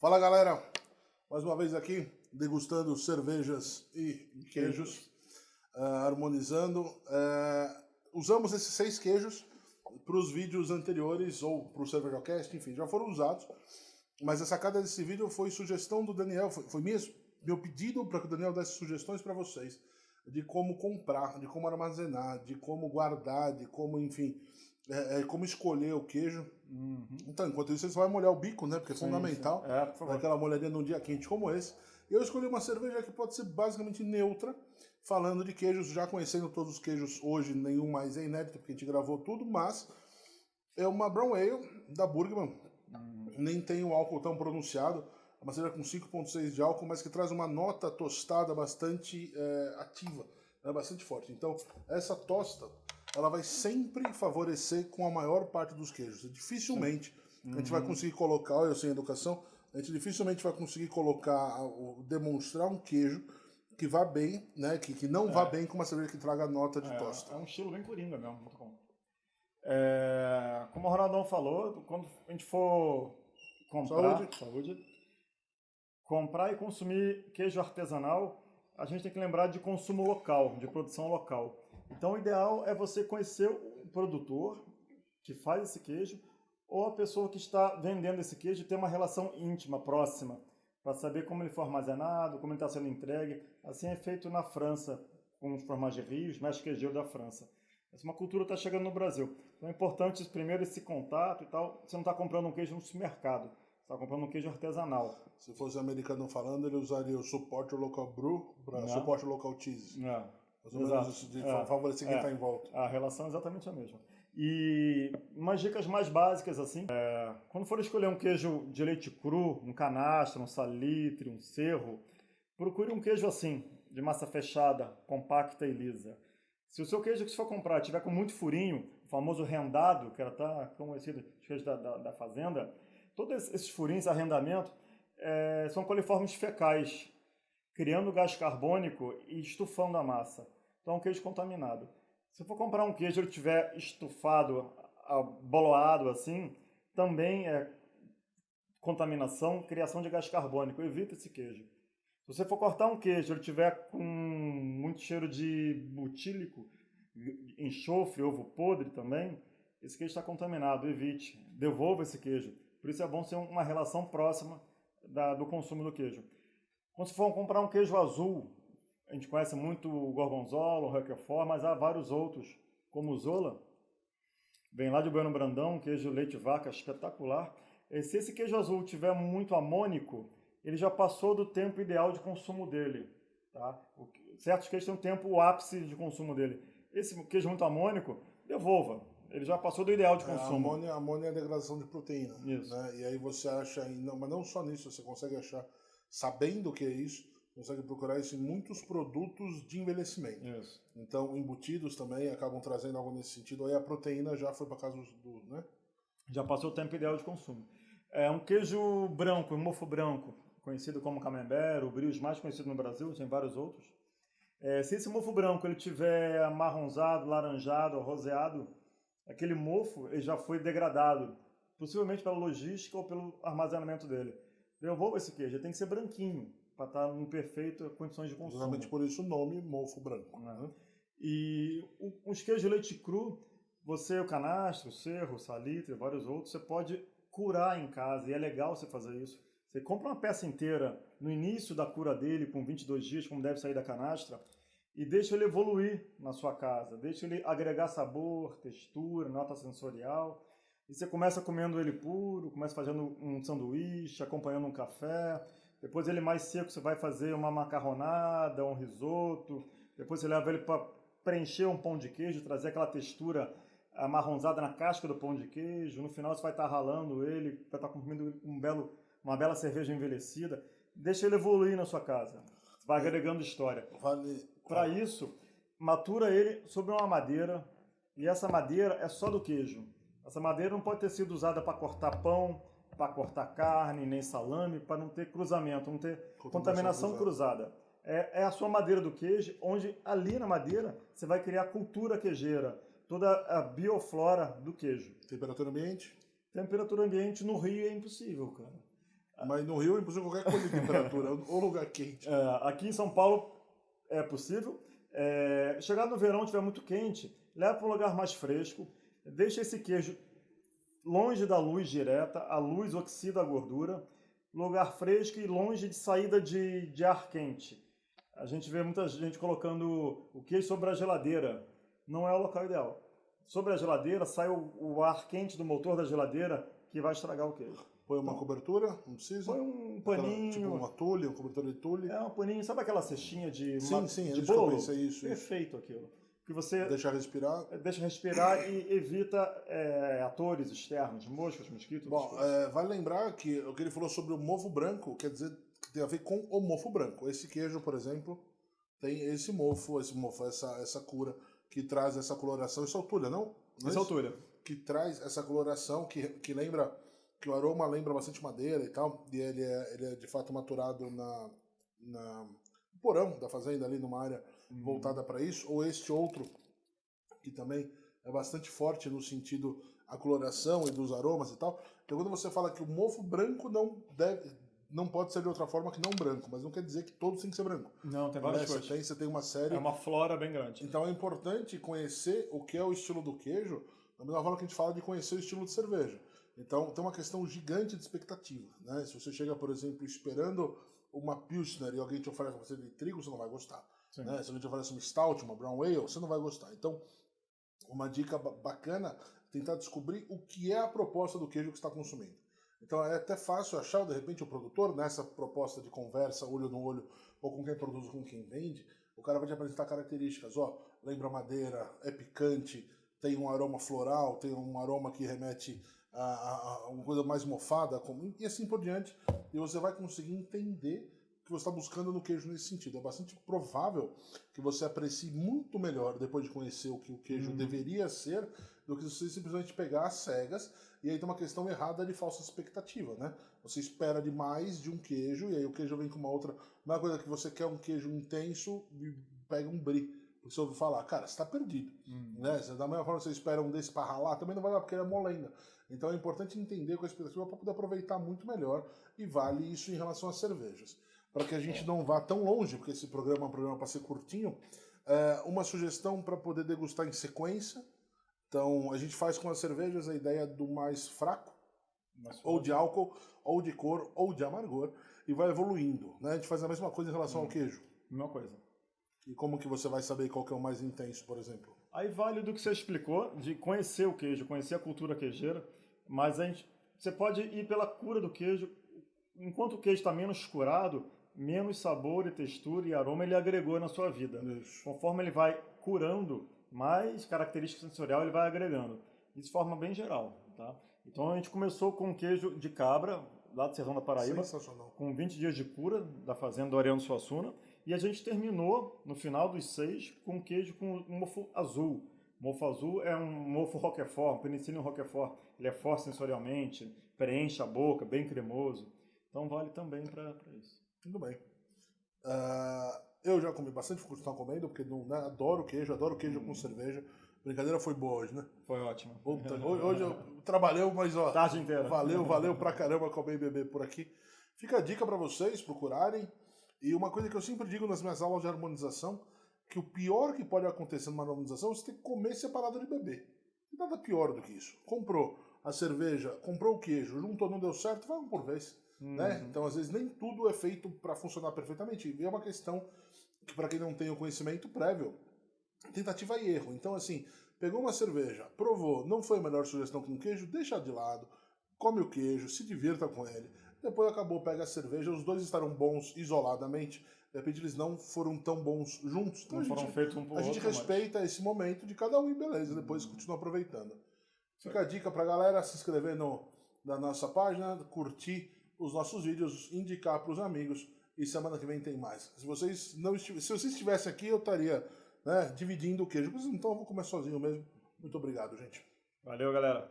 Fala galera, mais uma vez aqui degustando cervejas e queijos, harmonizando. Usamos esses 6 queijos para os vídeos anteriores ou para o Cervejocast, enfim, já foram usados. Mas a sacada desse vídeo foi sugestão do Daniel, foi meu pedido para que o Daniel desse sugestões para vocês de como comprar, de como armazenar, de como guardar, de como, enfim, como escolher o queijo. Uhum. Então, enquanto isso, você vai molhar o bico, né? Porque é fundamental. Sim. Por favor. Aquela molhadinha num dia quente como esse. Eu escolhi uma cerveja que pode ser basicamente neutra, falando de queijos, já conhecendo todos os queijos hoje, nenhum mais é inédito, porque a gente gravou tudo, mas é uma Brown Ale da Burgman. Nem tem o álcool tão pronunciado. É uma cerveja com 5,6 de álcool, mas que traz uma nota tostada bastante ativa, né, bastante forte. Então, essa tosta, ela vai sempre favorecer com a maior parte dos queijos. Dificilmente a gente vai conseguir colocar, eu sem educação, a gente dificilmente vai conseguir colocar, demonstrar um queijo que vá bem, né, que não vá bem com uma cerveja que traga nota de tosta. É um estilo bem coringa mesmo, muito bom. Como o Ronaldão falou, quando a gente for comprar, comprar e consumir queijo artesanal, a gente tem que lembrar de consumo local, de produção local. Então o ideal é você conhecer o produtor que faz esse queijo ou a pessoa que está vendendo esse queijo e ter uma relação íntima, próxima, para saber como ele foi armazenado, como ele está sendo entregue. Assim é feito na França, com os fromageries, mais queijeiro da França. Essa é uma cultura que está chegando no Brasil. Então é importante primeiro esse contato e tal. Você não está comprando um queijo no supermercado, você está comprando um queijo artesanal. Se fosse americano falando, ele usaria o support local brew para support local cheese. Mais ou menos isso, de favorecer quem está em volta. A relação é exatamente a mesma. E umas dicas mais básicas, assim, quando for escolher um queijo de leite cru, um canastra, um salitre, um cerro, procure um queijo assim, de massa fechada, compacta e lisa. Se o seu queijo que você for comprar tiver com muito furinho, o famoso rendado, que era conhecido de queijo da fazenda, todos esses furinhos, arrendamento, são coliformes fecais, criando gás carbônico e estufando a massa. Então é um queijo contaminado. Se for comprar um queijo e ele estiver estufado, boloado assim, também é contaminação, criação de gás carbônico. Evita esse queijo. Se você for cortar um queijo e ele estiver com muito cheiro de butílico, enxofre, ovo podre também, esse queijo está contaminado. Evite. Devolva esse queijo. Por isso é bom ser uma relação próxima do consumo do queijo. Quando você for comprar um queijo azul, a gente conhece muito o Gorgonzola, o Roquefort, mas há vários outros, como o Zola. Vem lá de Bueno Brandão, queijo leite vaca espetacular. Se esse queijo azul tiver muito amônico, ele já passou do tempo ideal de consumo dele. Tá? Certos queijos têm um tempo, o ápice de consumo dele. Esse queijo muito amônico, devolva. Ele já passou do ideal de consumo. Amônia é a degradação de proteína. Isso. Né? E aí você acha, mas não só nisso, você consegue achar, sabendo o que é isso, consegue procurar isso em muitos produtos de envelhecimento. Isso. Então, embutidos também acabam trazendo algo nesse sentido. Aí a proteína já foi para casa do, né? Já passou o tempo ideal de consumo. Um queijo branco, um mofo branco, conhecido como camembert, o brioche mais conhecido no Brasil, tem vários outros. Se esse mofo branco ele tiver amarronzado, laranjado, roseado, aquele mofo ele já foi degradado, possivelmente pela logística ou pelo armazenamento dele. Devolva esse queijo, ele tem que ser branquinho, para estar em perfeitas condições de consumo. Exatamente por isso o nome mofo branco. Né? E os queijos de leite cru, o canastro, o cerro, o salitre, vários outros, você pode curar em casa, e é legal você fazer isso. Você compra uma peça inteira no início da cura dele, com 22 dias, como deve sair da canastra, e deixa ele evoluir na sua casa, deixa ele agregar sabor, textura, nota sensorial, e você começa comendo ele puro, começa fazendo um sanduíche, acompanhando um café, depois ele mais seco você vai fazer uma macarronada, um risoto, depois você leva ele para preencher um pão de queijo, trazer aquela textura amarronzada na casca do pão de queijo, no final você vai estar ralando ele, vai estar comendo uma bela cerveja envelhecida, deixa ele evoluir na sua casa, vai agregando história. Para isso, matura ele sobre uma madeira, e essa madeira é só do queijo. Essa madeira não pode ter sido usada para cortar pão, para cortar carne, nem salame, para não ter cruzamento, não ter contaminação cruzada. É a sua madeira do queijo, onde ali na madeira você vai criar cultura queijeira, toda a bioflora do queijo. Temperatura ambiente? Temperatura ambiente no Rio é impossível, cara. Mas no Rio é impossível qualquer coisa de temperatura, ou lugar quente. Aqui em São Paulo é possível. Chegar no verão, estiver muito quente, leva para um lugar mais fresco, deixa esse queijo longe da luz direta, a luz oxida a gordura, lugar fresco e longe de saída de ar quente. A gente vê muita gente colocando o queijo sobre a geladeira. Não é o local ideal. Sobre a geladeira sai o ar quente do motor da geladeira que vai estragar o queijo. Põe uma cobertura, não precisa? Põe um paninho. Tipo uma tule, uma cobertura de tule. Um paninho. Sabe aquela cestinha de Sim, bolo? Isso. Perfeito aquilo. Que você deixa respirar e evita atores externos, moscas, mosquitos. Bom, vale lembrar que o que ele falou sobre o mofo branco quer dizer que tem a ver com o mofo branco. Esse queijo, por exemplo, tem esse mofo, essa cura que traz essa coloração. Isso é altura, não? Isso é altura. Que traz essa coloração que lembra, que o aroma lembra bastante madeira e tal, e ele é de fato maturado no porão da fazenda, ali numa área voltada para isso, ou este outro, que também é bastante forte no sentido a coloração e dos aromas e tal. Então quando você fala que o mofo branco não pode ser de outra forma que não branco, mas não quer dizer que todos têm que ser branco. Não, tem várias coisas. Você tem uma série... É uma flora bem grande. Então é importante conhecer o que é o estilo do queijo, da mesma forma que a gente fala de conhecer o estilo de cerveja. Então tem uma questão gigante de expectativa, né? Se você chega, por exemplo, esperando uma Pilsner e alguém te oferece uma cerveja de trigo, você não vai gostar. Né? Se alguém te oferece uma Stout, uma Brown Ale, você não vai gostar. Então, uma dica bacana é tentar descobrir o que é a proposta do queijo que você está consumindo. Então é até fácil achar, de repente, o produtor, nessa proposta de conversa, olho no olho, ou com quem produz ou com quem vende, o cara vai te apresentar características. Lembra madeira, é picante, tem um aroma floral, tem um aroma que remete a uma coisa mais mofada, e assim por diante. E você vai conseguir entender o que você está buscando no queijo nesse sentido. É bastante provável que você aprecie muito melhor depois de conhecer o que o queijo deveria ser, do que você simplesmente pegar as cegas. E aí tem uma questão errada de falsa expectativa, né? Você espera demais de um queijo, e aí o queijo vem com uma outra... Não é uma coisa que você quer um queijo intenso e pega um brie. Você ouve falar, cara, você está perdido. Né? Da mesma forma que você espera um desse para ralar, também não vai dar, porque ele é molenga. Então é importante entender com a expectativa para poder aproveitar muito melhor, e vale isso em relação às cervejas. Para que a gente não vá tão longe, porque esse programa é um programa para ser curtinho, uma sugestão para poder degustar em sequência. Então a gente faz com as cervejas a ideia do mais fraco, ou de álcool, ou de cor, ou de amargor, e vai evoluindo. Né? A gente faz a mesma coisa em relação ao queijo. Mesma coisa. E como que você vai saber qual que é o mais intenso, por exemplo? Aí vale do que você explicou, de conhecer o queijo, conhecer a cultura queijeira, mas você pode ir pela cura do queijo. Enquanto o queijo está menos curado, menos sabor e textura e aroma ele agregou na sua vida. Isso. Conforme ele vai curando, mais característica sensorial ele vai agregando. Isso de forma bem geral. Tá? Então a gente começou com queijo de cabra, lá do Sertão da Paraíba, com 20 dias de cura da fazenda do Ariano Suassuna, e a gente terminou, no final dos 6, com queijo com um mofo azul. O mofo azul é um mofo Roquefort, um Penicillium Roquefort. Ele é forte sensorialmente, preenche a boca, bem cremoso. Então vale também para isso. Tudo bem. Eu já comi bastante, vou continuar comendo, porque adoro queijo com cerveja. A brincadeira foi boa hoje, né? Foi ótimo. Hoje eu trabalhei, mas tarde inteira. Valeu pra caramba comer e beber por aqui. Fica a dica para vocês procurarem. E uma coisa que eu sempre digo nas minhas aulas de harmonização, que o pior que pode acontecer numa harmonização é você ter que comer separado de beber. Nada pior do que isso. Comprou a cerveja, comprou o queijo, juntou, não deu certo, vai um por vez. Né? Então, às vezes, nem tudo é feito para funcionar perfeitamente. E é uma questão que, para quem não tem o conhecimento prévio, tentativa e erro. Então, assim, pegou uma cerveja, provou, não foi a melhor sugestão que um queijo, deixa de lado, come o queijo, se divirta com ele. Depois acabou, pega a cerveja, os dois estarão bons isoladamente, de repente eles não foram tão bons juntos. Então não foram feitos um por outro. A gente respeita esse momento de cada um e beleza, depois continua aproveitando. Fica a dica pra galera se inscrever na nossa página, curtir os nossos vídeos, indicar para os amigos, e semana que vem tem mais. Se vocês estivessem aqui, eu estaria, né, dividindo o queijo, então eu vou comer sozinho mesmo. Muito obrigado, gente. Valeu, galera.